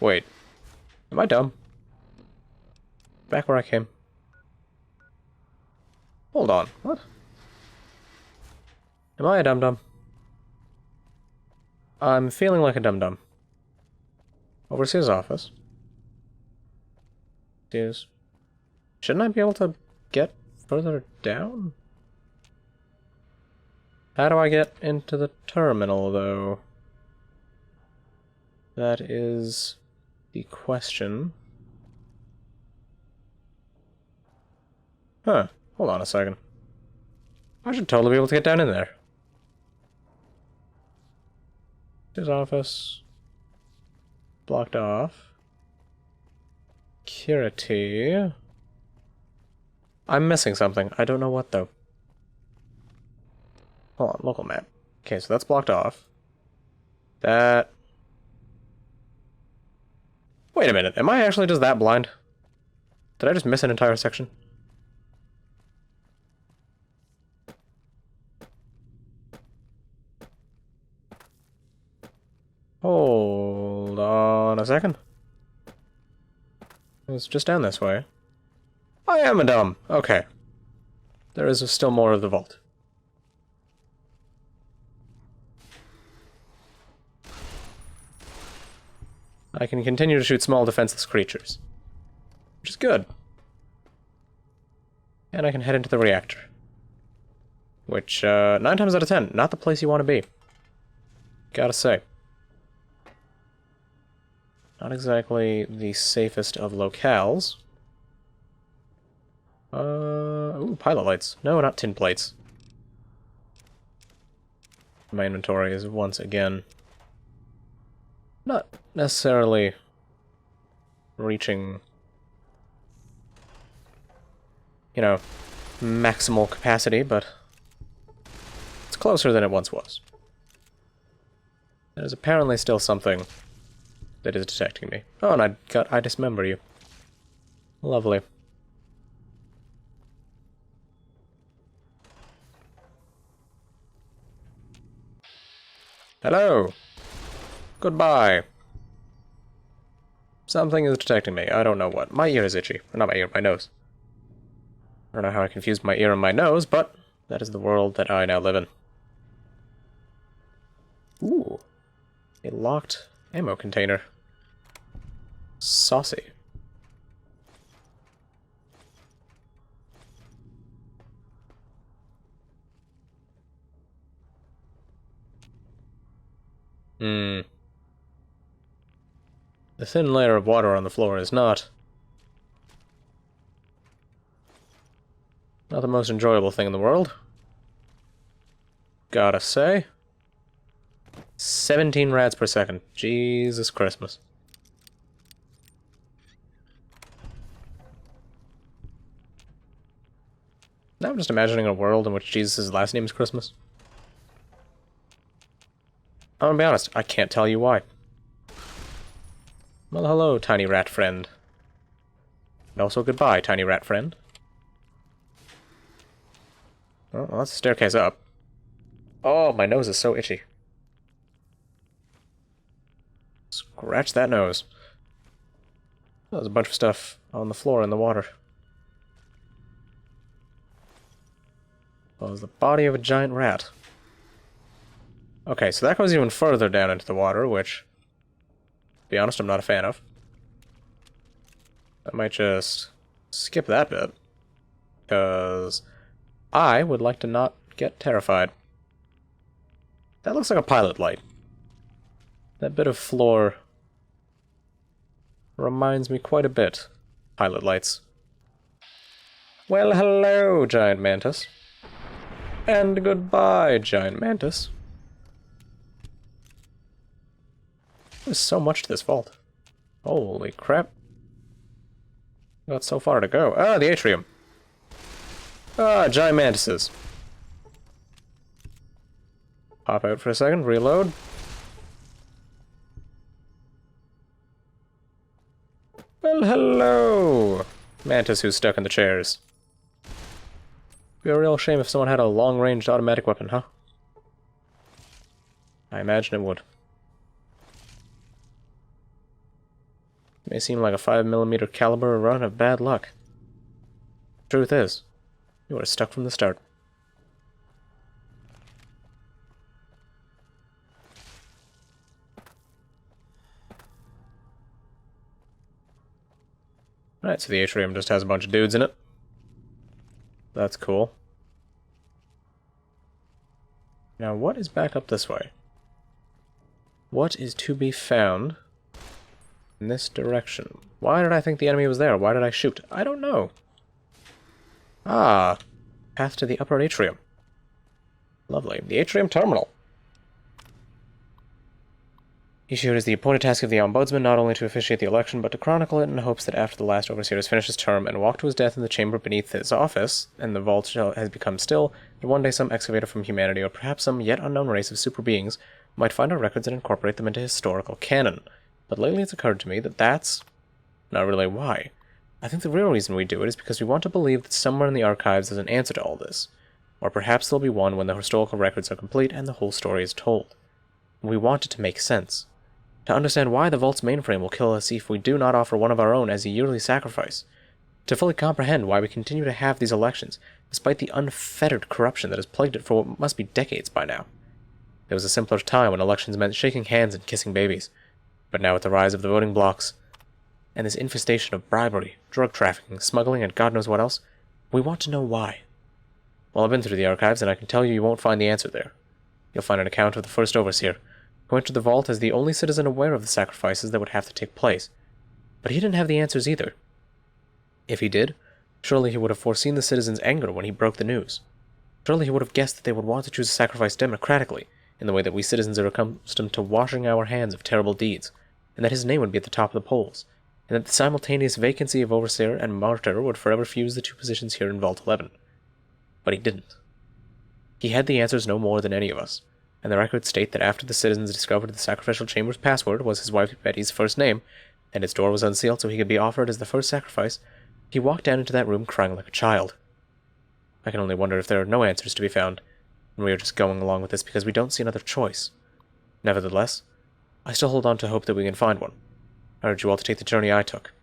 Wait. Am I dumb? Back where I came. Hold on. What? Am I a dum-dum? I'm feeling like a dum-dum. Overseer's office. Yes. Shouldn't I be able to get further down? How do I get into the terminal, though? That is the question. Huh. Hold on a second. I should totally be able to get down in there. His office. Blocked off. Security. I'm missing something. I don't know what, though. Hold on, local map. Okay, so that's blocked off. That... Wait a minute, am I actually just that blind? Did I just miss an entire section? Hold on a second. It's just down this way. I am a dumb. Okay. There is still more of the vault. I can continue to shoot small defenseless creatures. Which is good. And I can head into the reactor. Which, 9 times out of 10, not the place you want to be. Gotta say. Not exactly the safest of locales. Ooh, pilot lights. No, not tin plates. My inventory is once again not necessarily reaching, you know, maximal capacity, but it's closer than it once was. There's apparently still something that is detecting me. Oh, and I dismember you. Lovely. Hello! Goodbye. Something is detecting me. I don't know what. My ear is itchy. Or not my ear, my nose. I don't know how I confused my ear and my nose, but that is the world that I now live in. Ooh. A locked ammo container. Saucy. The thin layer of water on the floor is not the most enjoyable thing in the world. Gotta say. 17 rats per second. Jesus Christmas. Now I'm just imagining a world in which Jesus' last name is Christmas. I'm gonna be honest, I can't tell you why. Well, hello, tiny rat friend. And also goodbye, tiny rat friend. Oh, well, that's a staircase up. Oh, my nose is so itchy. Scratch that nose. Oh, there's a bunch of stuff on the floor in the water. Well, there's the body of a giant rat. Okay, so that goes even further down into the water, which, to be honest, I'm not a fan of. I might just skip that bit, because I would like to not get terrified. That looks like a pilot light. That bit of floor reminds me quite a bit. Pilot lights. Well, hello, giant mantis. And goodbye, giant mantis. There's so much to this vault. Holy crap. Got so far to go. Ah, the atrium. Ah, giant mantises. Pop out for a second, reload. Well, hello, mantis who's stuck in the chairs. Be a real shame if someone had a long-ranged automatic weapon, huh? I imagine it would. May seem like a 5mm caliber run of bad luck. Truth is, you were stuck from the start. Alright, so the atrium just has a bunch of dudes in it. That's cool. Now, what is back up this way? What is to be found in this direction? Why did I think the enemy was there? Why did I shoot? I don't know. Ah, path to the upper atrium. Lovely. The atrium terminal. Issued as the appointed task of the Ombudsman not only to officiate the election, but to chronicle it in hopes that after the last overseer has finished his term and walked to his death in the chamber beneath his office, and the vault has become still, that one day some excavator from humanity, or perhaps some yet unknown race of super beings, might find our records and incorporate them into historical canon. But lately it's occurred to me that that's not really why. I think the real reason we do it is because we want to believe that somewhere in the archives is an answer to all this. Or perhaps there'll be one when the historical records are complete and the whole story is told. We want it to make sense. To understand why the Vault's mainframe will kill us if we do not offer one of our own as a yearly sacrifice. To fully comprehend why we continue to have these elections, despite the unfettered corruption that has plagued it for what must be decades by now. There was a simpler time when elections meant shaking hands and kissing babies. But now with the rise of the voting blocks, and this infestation of bribery, drug trafficking, smuggling, and God knows what else, we want to know why. Well, I've been through the archives, and I can tell you won't find the answer there. You'll find an account of the first overseer, who entered the vault as the only citizen aware of the sacrifices that would have to take place. But he didn't have the answers either. If he did, surely he would have foreseen the citizens' anger when he broke the news. Surely he would have guessed that they would want to choose a sacrifice democratically, in the way that we citizens are accustomed to washing our hands of terrible deeds, and that his name would be at the top of the polls, and that the simultaneous vacancy of overseer and martyr would forever fuse the two positions here in Vault 11. But he didn't. He had the answers no more than any of us, and the records state that after the citizens discovered the sacrificial chamber's password was his wife Betty's first name, and its door was unsealed so he could be offered as the first sacrifice, he walked down into that room crying like a child. I can only wonder if there are no answers to be found, and we are just going along with this because we don't see another choice. Nevertheless, I still hold on to hope that we can find one. I urge you all to take the journey I took,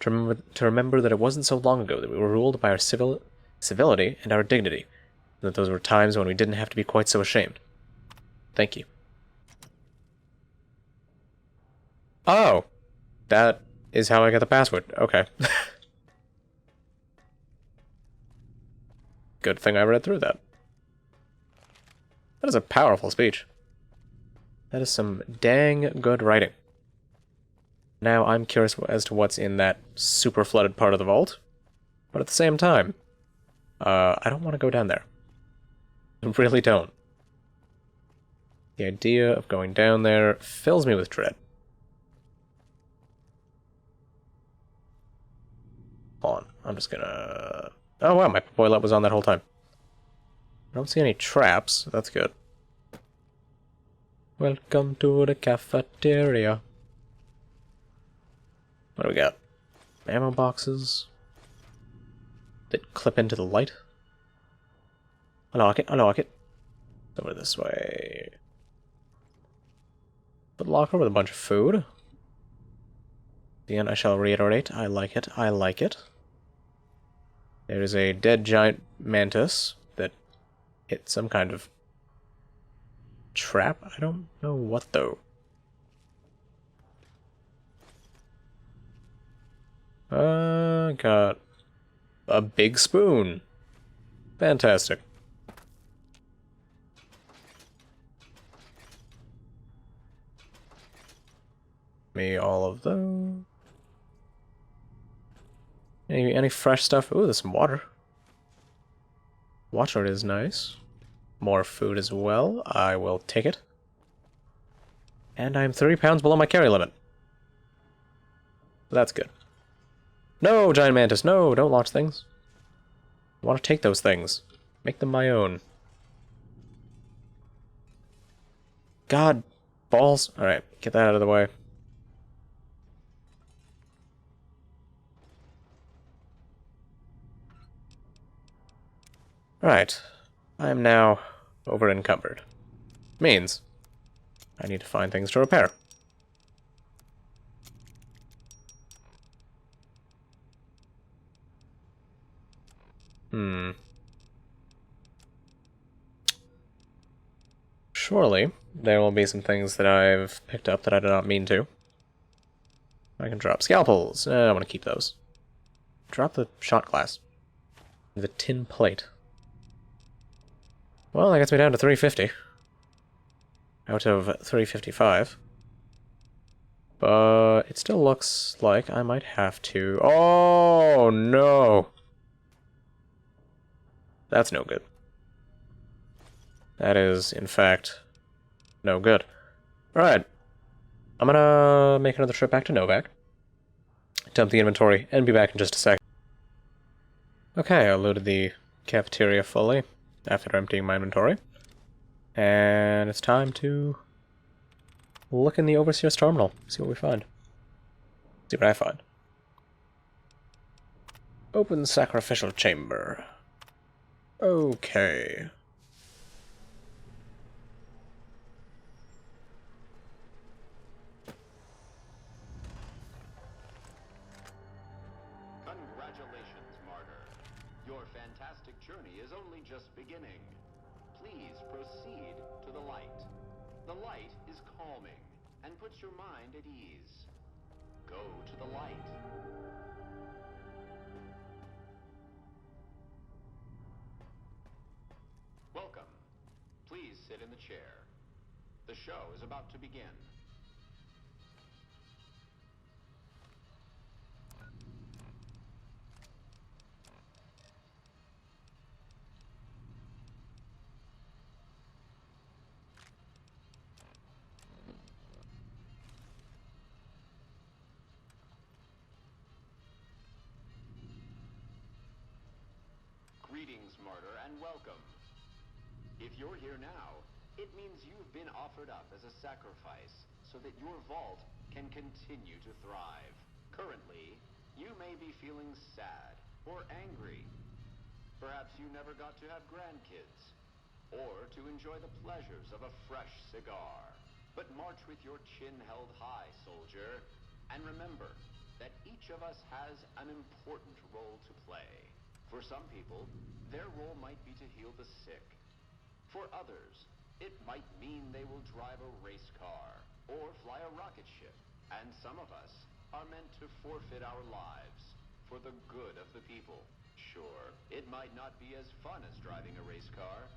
to remember that it wasn't so long ago that we were ruled by our civility and our dignity, and that those were times when we didn't have to be quite so ashamed. Thank you. Oh! That is how I got the password. Okay. Good thing I read through that. That is a powerful speech. That is some dang good writing. Now I'm curious as to what's in that super flooded part of the vault, but at the same time, I don't want to go down there. I really don't. The idea of going down there fills me with dread. Hold on, I'm just gonna... Oh wow, my boilet was on that whole time. I don't see any traps, that's good. Welcome to the cafeteria. What do we got? Ammo boxes that clip into the light. I like it, I like it. Over this way. But locker with a bunch of food. Again, I shall reiterate, I like it, I like it. There is a dead giant mantis that hit some kind of trap. I don't know what, though. Got a big spoon. Fantastic. Me all of those. Any fresh stuff? Ooh, there's some water. Water is nice. More food as well. I will take it. And I'm 30 pounds below my carry limit. That's good. No, giant mantis, no! Don't launch things. I want to take those things. Make them my own. God, balls. Alright, get that out of the way. Right, I am now over encumbered. Means I need to find things to repair. surely there will be some things that I've picked up that I did not mean to. I can drop scalpels. I want to keep those. Drop the shot glass. The tin plate. Well, that gets me down to 350. Out of 355. But it still looks like I might have to... Oh, no! That's no good. That is, in fact, no good. Alright. I'm gonna make another trip back to Novak. Dump the inventory, and be back in just a sec. Okay, I loaded the cafeteria fully after emptying my inventory. And it's time to look in the Overseer's terminal, see what we find. See what I find. Open sacrificial chamber. Okay. Congratulations, Martyr. Your fantastic journey is only just beginning. Please proceed to the light. The light is calming and puts your mind at ease. Go to the light. Welcome. Please sit in the chair. The show is about to begin. Greetings, Martyr, and welcome. If you're here now, it means you've been offered up as a sacrifice so that your vault can continue to thrive. Currently, you may be feeling sad or angry. Perhaps you never got to have grandkids, or to enjoy the pleasures of a fresh cigar. But march with your chin held high, soldier, and remember that each of us has an important role to play. For some people, their role might be to heal the sick. For others, it might mean they will drive a race car or fly a rocket ship. And some of us are meant to forfeit our lives for the good of the people. Sure, it might not be as fun as driving a race car,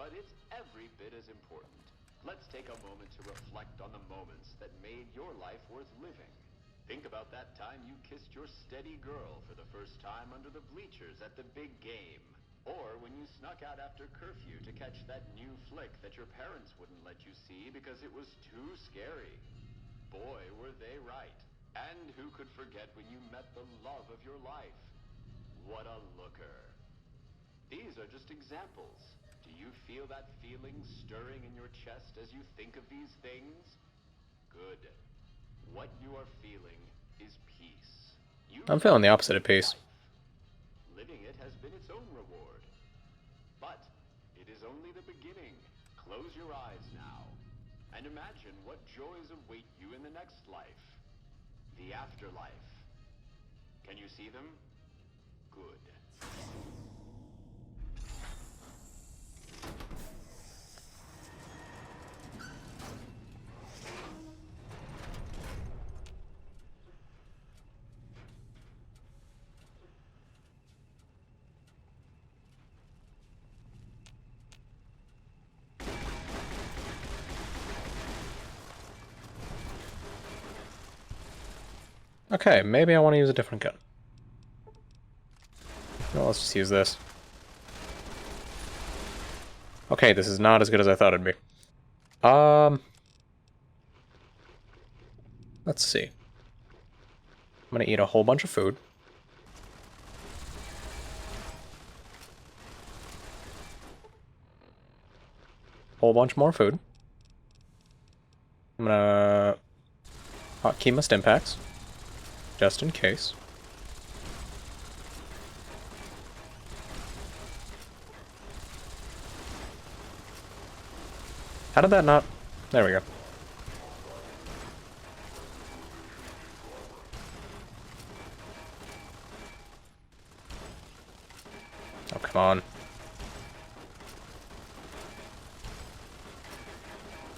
but it's every bit as important. Let's take a moment to reflect on the moments that made your life worth living. Think about that time you kissed your steady girl for the first time under the bleachers at the big game. Or when you snuck out after curfew to catch that new flick that your parents wouldn't let you see because it was too scary. Boy, were they right. And who could forget when you met the love of your life? What a looker. These are just examples. Do you feel that feeling stirring in your chest as you think of these things? Good. What you are feeling is peace. I'm feeling the opposite of peace. Living it has been its own reward. But it is only the beginning. Close your eyes now and imagine what joys await you in the next life. The afterlife. Can you see them? Good. Okay, maybe I want to use a different gun. Well, let's just use this. Okay, this is not as good as I thought it'd be. Let's see. I'm gonna eat a whole bunch of food. Whole bunch more food. I'm gonna hotkey my stim packs, just in case. How did that not... There we go. Oh, come on.